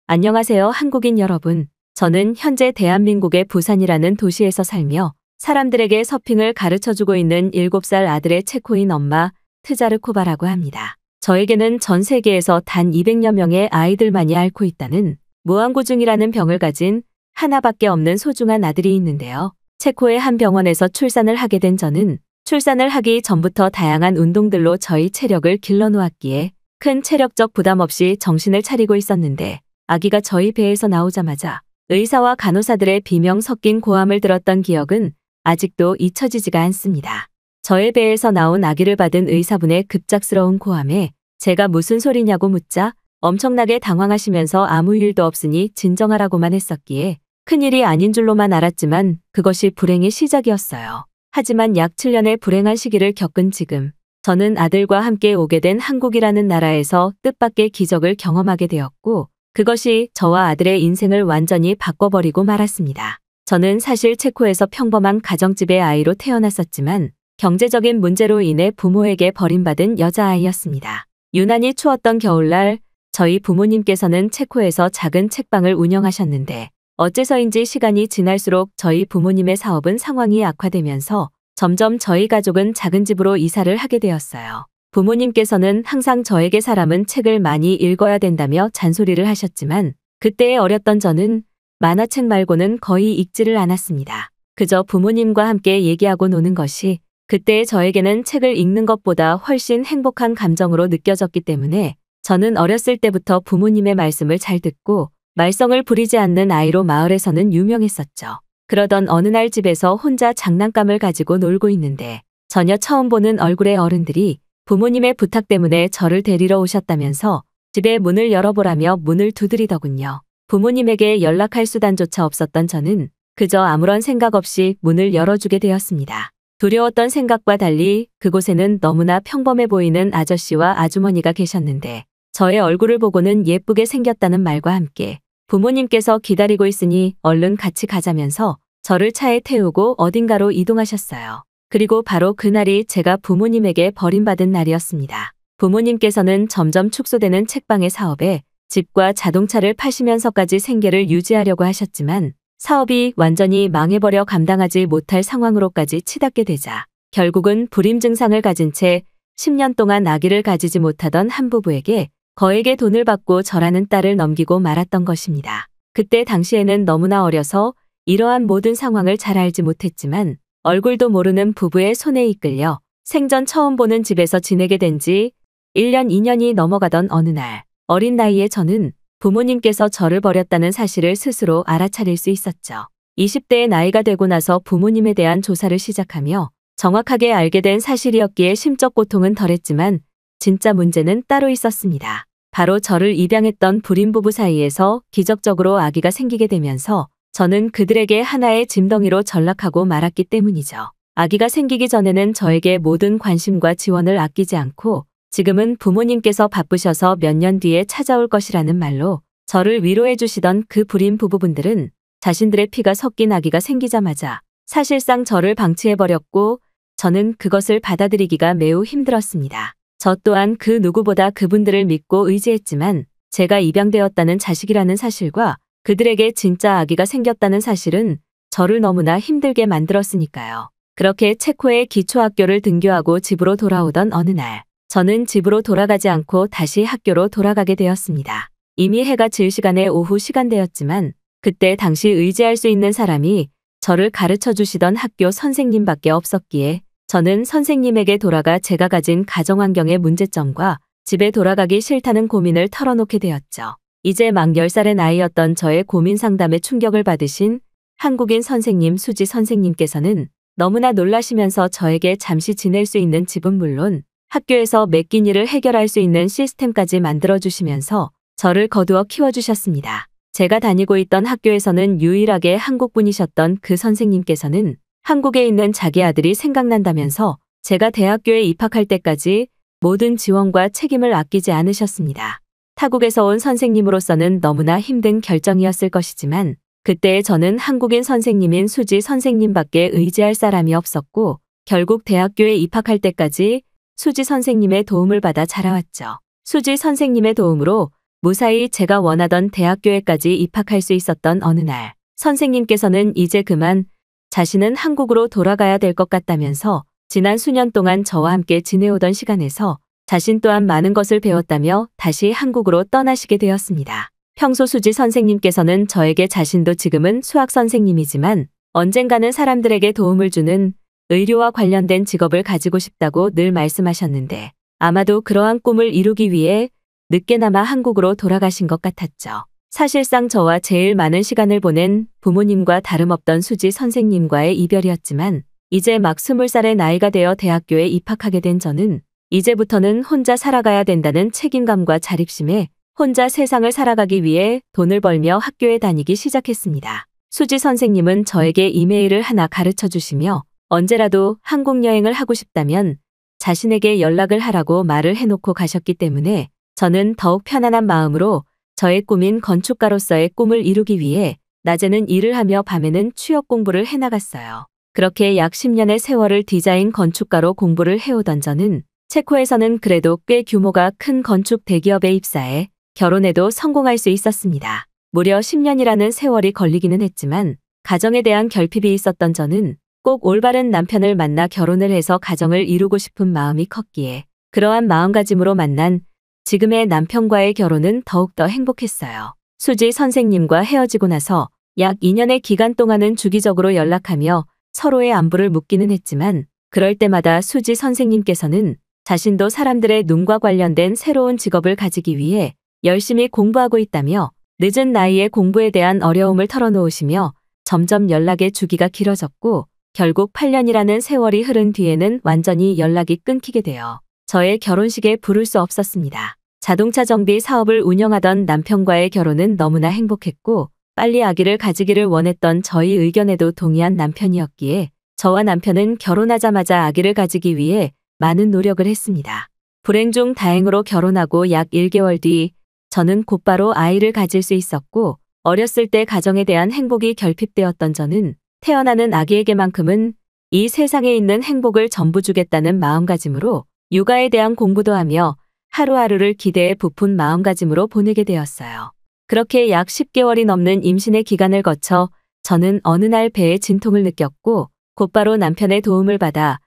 안녕하세요, 한국인 여러분. 저는 현재 대한민국의 부산이라는 도시에서 살며 사람들에게 서핑을 가르쳐주고 있는 7살 아들의 체코인 엄마 트자르코바라고 합니다. 저에게는 전 세계에서 단 200여 명의 아이들만이 앓고 있다는 무안고증이라는 병을 가진 하나밖에 없는 소중한 아들이 있는데요. 체코의 한 병원에서 출산을 하게 된 저는 출산을 하기 전부터 다양한 운동들로 저희 체력을 길러놓았기에 큰 체력적 부담 없이 정신을 차리고 있었는데 아기가 저희 배에서 나오자마자 의사와 간호사들의 비명 섞인 고함을 들었던 기억은 아직도 잊혀지지가 않습니다. 저의 배에서 나온 아기를 받은 의사분의 급작스러운 고함에 제가 무슨 소리냐고 묻자 엄청나게 당황하시면서 아무 일도 없으니 진정하라고만 했었기에 큰일이 아닌 줄로만 알았지만 그것이 불행의 시작이었어요. 하지만 약 7년의 불행한 시기를 겪은 지금 저는 아들과 함께 오게 된 한국이라는 나라에서 뜻밖의 기적을 경험하게 되었고 그것이 저와 아들의 인생을 완전히 바꿔버리고 말았습니다. 저는 사실 체코에서 평범한 가정집의 아이로 태어났었지만 경제적인 문제로 인해 부모에게 버림받은 여자아이였습니다. 유난히 추웠던 겨울날 저희 부모님께서는 체코에서 작은 책방을 운영하셨는데 어째서인지 시간이 지날수록 저희 부모님의 사업은 상황이 악화되면서 점점 저희 가족은 작은 집으로 이사를 하게 되었어요. 부모님께서는 항상 저에게 사람은 책을 많이 읽어야 된다며 잔소리를 하셨지만 그때의 어렸던 저는 만화책 말고는 거의 읽지를 않았습니다. 그저 부모님과 함께 얘기하고 노는 것이 그때의 저에게는 책을 읽는 것보다 훨씬 행복한 감정으로 느껴졌기 때문에 저는 어렸을 때부터 부모님의 말씀을 잘 듣고 말썽을 부리지 않는 아이로 마을에서는 유명했었죠. 그러던 어느 날 집에서 혼자 장난감을 가지고 놀고 있는데 전혀 처음 보는 얼굴의 어른들이 부모님의 부탁 때문에 저를 데리러 오셨다면서 집의 문을 열어보라며 문을 두드리더군요. 부모님에게 연락할 수단조차 없었던 저는 그저 아무런 생각 없이 문을 열어주게 되었습니다. 두려웠던 생각과 달리 그곳에는 너무나 평범해 보이는 아저씨와 아주머니가 계셨는데 저의 얼굴을 보고는 예쁘게 생겼다는 말과 함께 부모님께서 기다리고 있으니 얼른 같이 가자면서 저를 차에 태우고 어딘가로 이동하셨어요. 그리고 바로 그날이 제가 부모님에게 버림받은 날이었습니다. 부모님께서는 점점 축소되는 책방의 사업에 집과 자동차를 파시면서까지 생계를 유지하려고 하셨지만 사업이 완전히 망해버려 감당하지 못할 상황으로까지 치닫게 되자 결국은 불임 증상을 가진 채 10년 동안 아기를 가지지 못하던 한 부부에게 거액의 돈을 받고 저라는 딸을 넘기고 말았던 것입니다. 그때 당시에는 너무나 어려서 이러한 모든 상황을 잘 알지 못했지만 얼굴도 모르는 부부의 손에 이끌려 생전 처음 보는 집에서 지내게 된 지 1년, 2년이 넘어가던 어느 날 어린 나이에 저는 부모님께서 저를 버렸다는 사실을 스스로 알아차릴 수 있었죠. 20대의 나이가 되고 나서 부모님에 대한 조사를 시작하며 정확하게 알게 된 사실이었기에 심적 고통은 덜했지만 진짜 문제는 따로 있었습니다. 바로 저를 입양했던 불임 부부 사이에서 기적적으로 아기가 생기게 되면서 저는 그들에게 하나의 짐덩이로 전락하고 말았기 때문이죠. 아기가 생기기 전에는 저에게 모든 관심과 지원을 아끼지 않고 지금은 부모님께서 바쁘셔서 몇 년 뒤에 찾아올 것이라는 말로 저를 위로해 주시던 그 불임 부부분들은 자신들의 피가 섞인 아기가 생기자마자 사실상 저를 방치해버렸고 저는 그것을 받아들이기가 매우 힘들었습니다. 저 또한 그 누구보다 그분들을 믿고 의지했지만 제가 입양되었다는 자식이라는 사실과 그들에게 진짜 아기가 생겼다는 사실은 저를 너무나 힘들게 만들었으니까요. 그렇게 체코의 기초학교를 등교하고 집으로 돌아오던 어느 날 저는 집으로 돌아가지 않고 다시 학교로 돌아가게 되었습니다. 이미 해가 질 시간의 오후 시간대였지만 그때 당시 의지할 수 있는 사람이 저를 가르쳐 주시던 학교 선생님밖에 없었기에 저는 선생님에게 돌아가 제가 가진 가정환경의 문제점과 집에 돌아가기 싫다는 고민을 털어놓게 되었죠. 이제 막 10살의 나이였던 저의 고민 상담에 충격을 받으신 한국인 선생님 수지 선생님께서는 너무나 놀라시면서 저에게 잠시 지낼 수 있는 집은 물론 학교에서 맡긴 일을 해결할 수 있는 시스템까지 만들어주시면서 저를 거두어 키워주셨습니다. 제가 다니고 있던 학교에서는 유일하게 한국분이셨던 그 선생님께서는 한국에 있는 자기 아들이 생각난다면서 제가 대학교에 입학할 때까지 모든 지원과 책임을 아끼지 않으셨습니다. 타국에서 온 선생님으로서는 너무나 힘든 결정이었을 것이지만 그때의 저는 한국인 선생님인 수지 선생님밖에 의지할 사람이 없었고 결국 대학교에 입학할 때까지 수지 선생님의 도움을 받아 자라왔죠. 수지 선생님의 도움으로 무사히 제가 원하던 대학교에까지 입학할 수 있었던 어느 날, 선생님께서는 이제 그만 자신은 한국으로 돌아가야 될 것 같다면서 지난 수년 동안 저와 함께 지내오던 시간에서 자신 또한 많은 것을 배웠다며 다시 한국으로 떠나시게 되었습니다. 평소 수지 선생님께서는 저에게 자신도 지금은 수학 선생님이지만 언젠가는 사람들에게 도움을 주는 의료와 관련된 직업을 가지고 싶다고 늘 말씀하셨는데 아마도 그러한 꿈을 이루기 위해 늦게나마 한국으로 돌아가신 것 같았죠. 사실상 저와 제일 많은 시간을 보낸 부모님과 다름없던 수지 선생님과의 이별이었지만 이제 막 20살의 나이가 되어 대학교에 입학하게 된 저는 이제부터는 혼자 살아가야 된다는 책임감과 자립심에 혼자 세상을 살아가기 위해 돈을 벌며 학교에 다니기 시작했습니다. 수지 선생님은 저에게 이메일을 하나 가르쳐 주시며 언제라도 한국 여행을 하고 싶다면 자신에게 연락을 하라고 말을 해놓고 가셨기 때문에 저는 더욱 편안한 마음으로 저의 꿈인 건축가로서의 꿈을 이루기 위해 낮에는 일을 하며 밤에는 취업 공부를 해나갔어요. 그렇게 약 10년의 세월을 디자인 건축가로 공부를 해오던 저는 체코에서는 그래도 꽤 규모가 큰 건축 대기업에 입사해 결혼에도 성공할 수 있었습니다. 무려 10년이라는 세월이 걸리기는 했지만 가정에 대한 결핍이 있었던 저는 꼭 올바른 남편을 만나 결혼을 해서 가정을 이루고 싶은 마음이 컸기에 그러한 마음가짐으로 만난 지금의 남편과의 결혼은 더욱더 행복했어요. 수지 선생님과 헤어지고 나서 약 2년의 기간 동안은 주기적으로 연락하며 서로의 안부를 묻기는 했지만 그럴 때마다 수지 선생님께서는 자신도 사람들의 눈과 관련된 새로운 직업을 가지기 위해 열심히 공부하고 있다며 늦은 나이에 공부에 대한 어려움을 털어놓으시며 점점 연락의 주기가 길어졌고 결국 8년이라는 세월이 흐른 뒤에는 완전히 연락이 끊기게 되어 저의 결혼식에 부를 수 없었습니다. 자동차 정비 사업을 운영하던 남편과의 결혼은 너무나 행복했고 빨리 아기를 가지기를 원했던 저희 의견에도 동의한 남편이었기에 저와 남편은 결혼하자마자 아기를 가지기 위해 많은 노력을 했습니다. 불행 중 다행으로 결혼하고 약 1개월 뒤 저는 곧바로 아이를 가질 수 있었고 어렸을 때 가정에 대한 행복이 결핍되었던 저는 태어나는 아기에게만큼은 이 세상에 있는 행복을 전부 주겠다는 마음가짐으로 육아에 대한 공부도 하며 하루하루를 기대에 부푼 마음가짐으로 보내게 되었어요. 그렇게 약 10개월이 넘는 임신의 기간을 거쳐 저는 어느 날 배에 진통을 느꼈고 곧바로 남편의 도움을 받아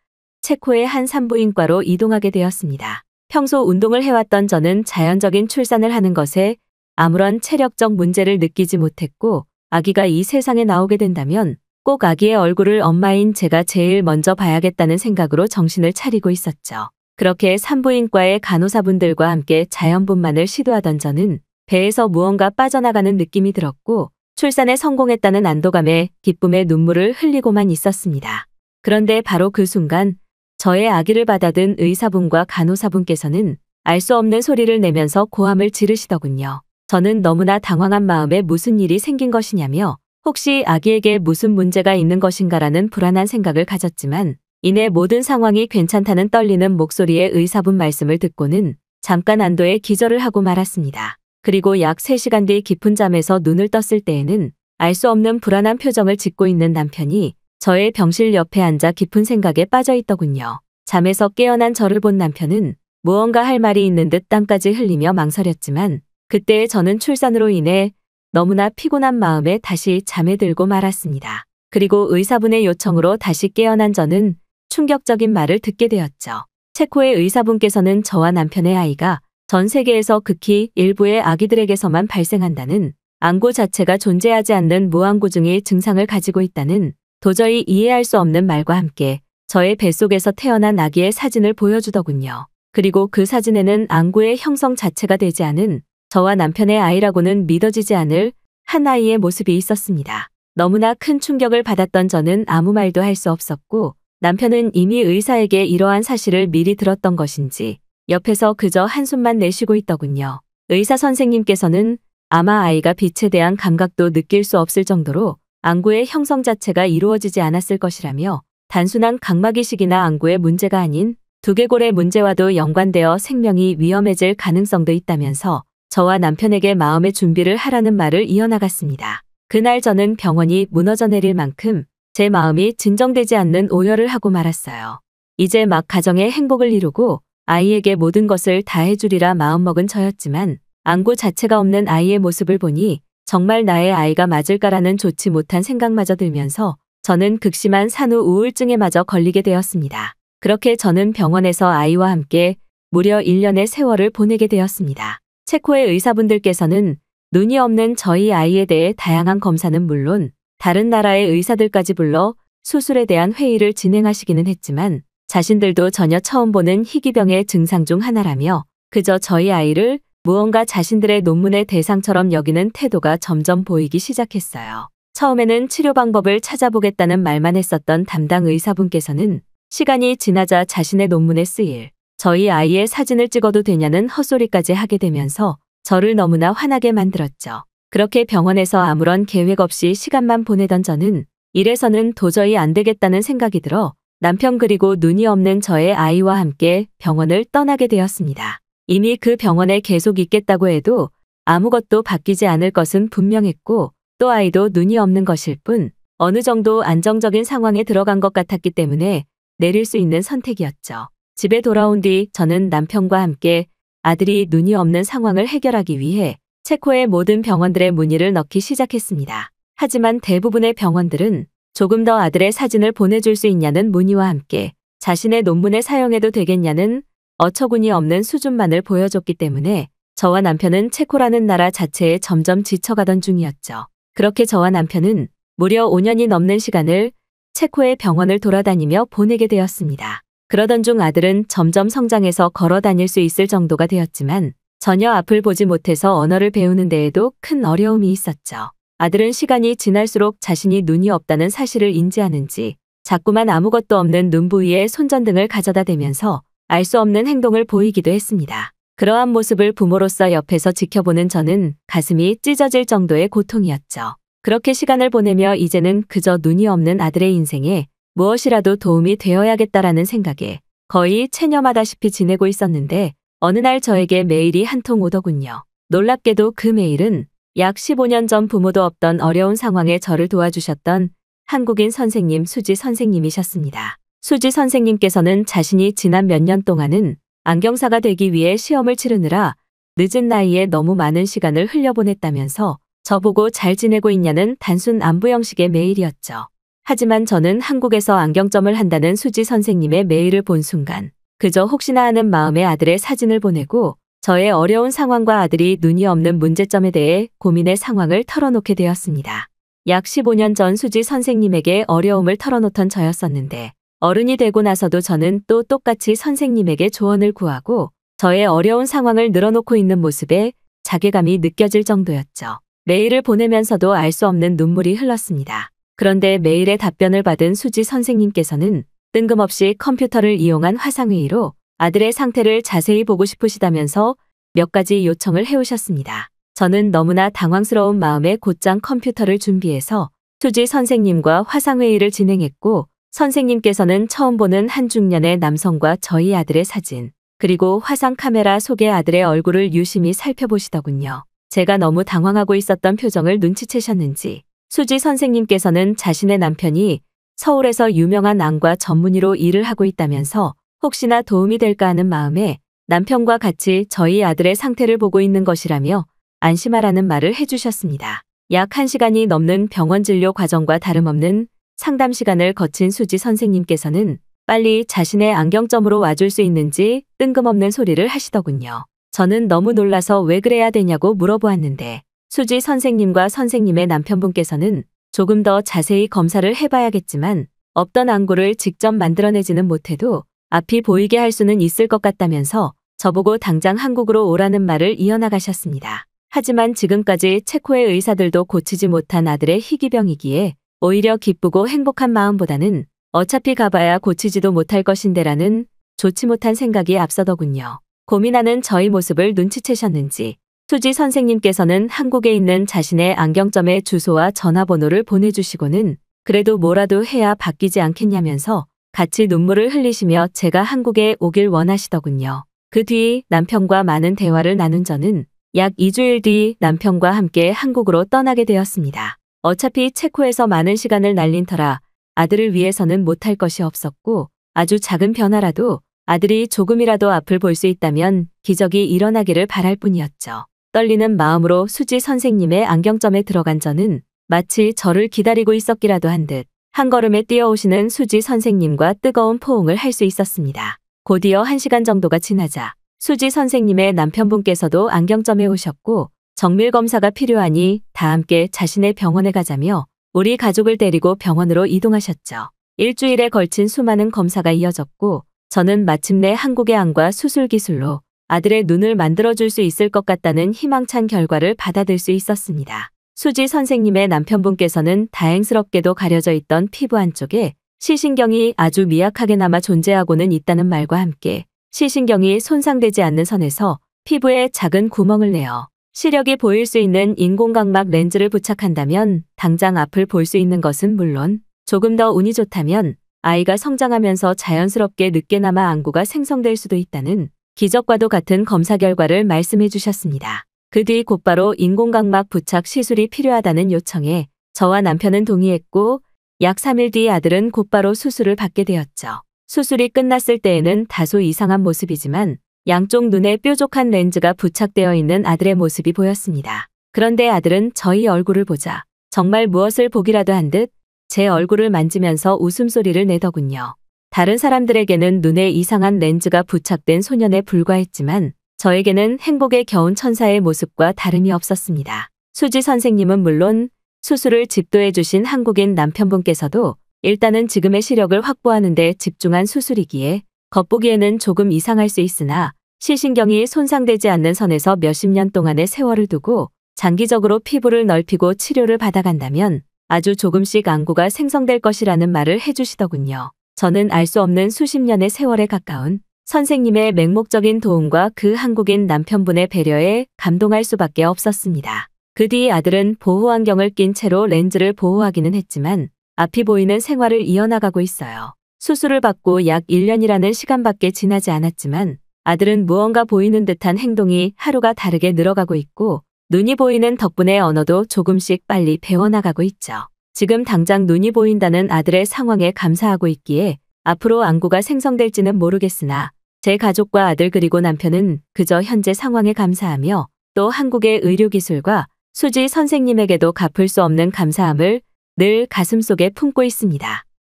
체코의 한 산부인과로 이동하게 되었습니다. 평소 운동을 해왔던 저는 자연적인 출산을 하는 것에 아무런 체력적 문제를 느끼지 못했고 아기가 이 세상에 나오게 된다면 꼭 아기의 얼굴을 엄마인 제가 제일 먼저 봐야겠다는 생각으로 정신을 차리고 있었죠. 그렇게 산부인과의 간호사분들과 함께 자연분만을 시도하던 저는 배에서 무언가 빠져나가는 느낌이 들었고 출산에 성공했다는 안도감에 기쁨의 눈물을 흘리고만 있었습니다. 그런데 바로 그 순간 저의 아기를 받아든 의사분과 간호사분께서는 알 수 없는 소리를 내면서 고함을 지르시더군요. 저는 너무나 당황한 마음에 무슨 일이 생긴 것이냐며 혹시 아기에게 무슨 문제가 있는 것인가라는 불안한 생각을 가졌지만 이내 모든 상황이 괜찮다는 떨리는 목소리의 의사분 말씀을 듣고는 잠깐 안도의 기절을 하고 말았습니다. 그리고 약 3시간 뒤 깊은 잠에서 눈을 떴을 때에는 알 수 없는 불안한 표정을 짓고 있는 남편이 저의 병실 옆에 앉아 깊은 생각에 빠져 있더군요. 잠에서 깨어난 저를 본 남편은 무언가 할 말이 있는 듯 땀까지 흘리며 망설였지만 그때의 저는 출산으로 인해 너무나 피곤한 마음에 다시 잠에 들고 말았습니다. 그리고 의사분의 요청으로 다시 깨어난 저는 충격적인 말을 듣게 되었죠. 체코의 의사분께서는 저와 남편의 아이가 전 세계에서 극히 일부의 아기들에게서만 발생한다는 안구 자체가 존재하지 않는 무안구증의 증상을 가지고 있다는 도저히 이해할 수 없는 말과 함께 저의 뱃속에서 태어난 아기의 사진을 보여주더군요. 그리고 그 사진에는 안구의 형성 자체가 되지 않은 저와 남편의 아이라고는 믿어지지 않을 한 아이의 모습이 있었습니다. 너무나 큰 충격을 받았던 저는 아무 말도 할 수 없었고 남편은 이미 의사에게 이러한 사실을 미리 들었던 것인지 옆에서 그저 한숨만 내쉬고 있더군요. 의사 선생님께서는 아마 아이가 빛에 대한 감각도 느낄 수 없을 정도로 안구의 형성 자체가 이루어지지 않았을 것이라며 단순한 각막이식이나 안구의 문제가 아닌 두개골의 문제와도 연관되어 생명이 위험해질 가능성도 있다면서 저와 남편에게 마음의 준비를 하라는 말을 이어나갔습니다. 그날 저는 병원이 무너져 내릴 만큼 제 마음이 진정되지 않는 오열을 하고 말았어요. 이제 막 가정의 행복을 이루고 아이에게 모든 것을 다 해주리라 마음먹은 저였지만 안구 자체가 없는 아이의 모습을 보니 정말 나의 아이가 맞을까라는 좋지 못한 생각마저 들면서 저는 극심한 산후 우울증에 마저 걸리게 되었습니다. 그렇게 저는 병원에서 아이와 함께 무려 1년의 세월을 보내게 되었습니다. 체코의 의사분들께서는 눈이 없는 저희 아이에 대해 다양한 검사는 물론 다른 나라의 의사들까지 불러 수술에 대한 회의를 진행하시기는 했지만 자신들도 전혀 처음 보는 희귀병의 증상 중 하나라며 그저 저희 아이를 무언가 자신들의 논문의 대상처럼 여기는 태도가 점점 보이기 시작했어요. 처음에는 치료 방법을 찾아보겠다는 말만 했었던 담당 의사분께서는 시간이 지나자 자신의 논문에 쓰일 저희 아이의 사진을 찍어도 되냐는 헛소리까지 하게 되면서 저를 너무나 화나게 만들었죠. 그렇게 병원에서 아무런 계획 없이 시간만 보내던 저는 이래서는 도저히 안 되겠다는 생각이 들어 남편 그리고 눈이 없는 저의 아이와 함께 병원을 떠나게 되었습니다. 이미 그 병원에 계속 있겠다고 해도 아무것도 바뀌지 않을 것은 분명했고 또 아이도 눈이 없는 것일 뿐 어느 정도 안정적인 상황에 들어간 것 같았기 때문에 내릴 수 있는 선택이었죠. 집에 돌아온 뒤 저는 남편과 함께 아들이 눈이 없는 상황을 해결하기 위해 체코의 모든 병원들의 문의를 넣기 시작했습니다. 하지만 대부분의 병원들은 조금 더 아들의 사진을 보내줄 수 있냐는 문의와 함께 자신의 논문에 사용해도 되겠냐는 어처구니 없는 수준만을 보여줬기 때문에 저와 남편은 체코라는 나라 자체에 점점 지쳐가던 중이었죠. 그렇게 저와 남편은 무려 5년이 넘는 시간을 체코의 병원을 돌아다니며 보내게 되었습니다. 그러던 중 아들은 점점 성장해서 걸어 다닐 수 있을 정도가 되었지만 전혀 앞을 보지 못해서 언어를 배우는 데에도 큰 어려움이 있었죠. 아들은 시간이 지날수록 자신이 눈이 없다는 사실을 인지하는지 자꾸만 아무것도 없는 눈 부위에 손전등을 가져다 대면서 알 수 없는 행동을 보이기도 했습니다. 그러한 모습을 부모로서 옆에서 지켜보는 저는 가슴이 찢어질 정도의 고통이었죠. 그렇게 시간을 보내며 이제는 그저 눈이 없는 아들의 인생에 무엇이라도 도움이 되어야겠다라는 생각에 거의 체념하다시피 지내고 있었는데 어느 날 저에게 메일이 한 통 오더군요. 놀랍게도 그 메일은 약 15년 전 부모도 없던 어려운 상황에 저를 도와주셨던 한국인 선생님 수지 선생님이셨습니다. 수지 선생님께서는 자신이 지난 몇 년 동안은 안경사가 되기 위해 시험을 치르느라 늦은 나이에 너무 많은 시간을 흘려보냈다면서 저보고 잘 지내고 있냐는 단순 안부 형식의 메일이었죠. 하지만 저는 한국에서 안경점을 한다는 수지 선생님의 메일을 본 순간 그저 혹시나 하는 마음에 아들의 사진을 보내고 저의 어려운 상황과 아들이 눈이 없는 문제점에 대해 고민의 상황을 털어놓게 되었습니다. 약 15년 전 수지 선생님에게 어려움을 털어놓던 저였었는데 어른이 되고 나서도 저는 또 똑같이 선생님에게 조언을 구하고 저의 어려운 상황을 늘어놓고 있는 모습에 자괴감이 느껴질 정도였죠. 메일을 보내면서도 알 수 없는 눈물이 흘렀습니다. 그런데 메일에 답변을 받은 수지 선생님께서는 뜬금없이 컴퓨터를 이용한 화상회의로 아들의 상태를 자세히 보고 싶으시다면서 몇 가지 요청을 해오셨습니다. 저는 너무나 당황스러운 마음에 곧장 컴퓨터를 준비해서 수지 선생님과 화상회의를 진행했고 선생님께서는 처음 보는 한 중년의 남성과 저희 아들의 사진, 그리고 화상 카메라 속의 아들의 얼굴을 유심히 살펴보시더군요. 제가 너무 당황하고 있었던 표정을 눈치채셨는지 수지 선생님께서는 자신의 남편이 서울에서 유명한 안과 전문의로 일을 하고 있다면서 혹시나 도움이 될까 하는 마음에 남편과 같이 저희 아들의 상태를 보고 있는 것이라며 안심하라는 말을 해주셨습니다. 약 1시간이 넘는 병원 진료 과정과 다름없는 상담 시간을 거친 수지 선생님께서는 빨리 자신의 안경점으로 와줄 수 있는지 뜬금없는 소리를 하시더군요. 저는 너무 놀라서 왜 그래야 되냐고 물어보았는데 수지 선생님과 선생님의 남편분께서는 조금 더 자세히 검사를 해봐야겠지만 없던 안구를 직접 만들어내지는 못해도 앞이 보이게 할 수는 있을 것 같다면서 저보고 당장 한국으로 오라는 말을 이어나가셨습니다. 하지만 지금까지 체코의 의사들도 고치지 못한 아들의 희귀병이기에 오히려 기쁘고 행복한 마음보다는 어차피 가봐야 고치지도 못할 것인데라는 좋지 못한 생각이 앞서더군요. 고민하는 저희 모습을 눈치채셨는지 수지 선생님께서는 한국에 있는 자신의 안경점의 주소와 전화번호를 보내주시고는 그래도 뭐라도 해야 바뀌지 않겠냐면서 같이 눈물을 흘리시며 제가 한국에 오길 원하시더군요. 그 뒤 남편과 많은 대화를 나눈 저는 약 2주일 뒤 남편과 함께 한국으로 떠나게 되었습니다. 어차피 체코에서 많은 시간을 날린 터라 아들을 위해서는 못할 것이 없었고 아주 작은 변화라도 아들이 조금이라도 앞을 볼 수 있다면 기적이 일어나기를 바랄 뿐이었죠. 떨리는 마음으로 수지 선생님의 안경점에 들어간 저는 마치 저를 기다리고 있었기라도 한 듯 한 걸음에 뛰어오시는 수지 선생님과 뜨거운 포옹을 할 수 있었습니다. 곧이어 1시간 정도가 지나자 수지 선생님의 남편분께서도 안경점에 오셨고 정밀 검사가 필요하니 다 함께 자신의 병원에 가자며 우리 가족을 데리고 병원으로 이동하셨죠. 일주일에 걸친 수많은 검사가 이어졌고 저는 마침내 한국의 안과 수술 기술로 아들의 눈을 만들어줄 수 있을 것 같다는 희망찬 결과를 받아들 수 있었습니다. 수지 선생님의 남편분께서는 다행스럽게도 가려져 있던 피부 안쪽에 시신경이 아주 미약하게 남아 존재하고는 있다는 말과 함께 시신경이 손상되지 않는 선에서 피부에 작은 구멍을 내어 시력이 보일 수 있는 인공각막 렌즈를 부착한다면 당장 앞을 볼 수 있는 것은 물론 조금 더 운이 좋다면 아이가 성장하면서 자연스럽게 늦게나마 안구가 생성될 수도 있다는 기적과도 같은 검사 결과를 말씀해 주셨습니다. 그 뒤 곧바로 인공각막 부착 시술이 필요하다는 요청에 저와 남편은 동의했고 약 3일 뒤 아들은 곧바로 수술을 받게 되었죠. 수술이 끝났을 때에는 다소 이상한 모습이지만 양쪽 눈에 뾰족한 렌즈가 부착되어 있는 아들의 모습이 보였습니다. 그런데 아들은 저희 얼굴을 보자 정말 무엇을 보기라도 한 듯 제 얼굴을 만지면서 웃음소리를 내더군요. 다른 사람들에게는 눈에 이상한 렌즈가 부착된 소년에 불과했지만 저에게는 행복에 겨운 천사의 모습과 다름이 없었습니다. 수지 선생님은 물론 수술을 집도해 주신 한국인 남편분께서도 일단은 지금의 시력을 확보하는 데 집중한 수술이기에 겉보기에는 조금 이상할 수 있으나 시신경이 손상되지 않는 선에서 몇십 년 동안의 세월을 두고 장기적으로 피부를 넓히고 치료를 받아간다면 아주 조금씩 안구가 생성될 것이라는 말을 해주시더군요. 저는 알 수 없는 수십 년의 세월에 가까운 선생님의 맹목적인 도움과 그 한국인 남편분의 배려에 감동할 수밖에 없었습니다. 그 뒤 아들은 보호안경을 낀 채로 렌즈를 보호하기는 했지만 앞이 보이는 생활을 이어나가고 있어요. 수술을 받고 약 1년이라는 시간밖에 지나지 않았지만 아들은 무언가 보이는 듯한 행동이 하루가 다르게 늘어가고 있고 눈이 보이는 덕분에 언어도 조금씩 빨리 배워나가고 있죠. 지금 당장 눈이 보인다는 아들의 상황에 감사하고 있기에 앞으로 안구가 생성될지는 모르겠으나 제 가족과 아들 그리고 남편은 그저 현재 상황에 감사하며 또 한국의 의료기술과 수지 선생님에게도 갚을 수 없는 감사함을 늘 가슴속에 품고 있습니다.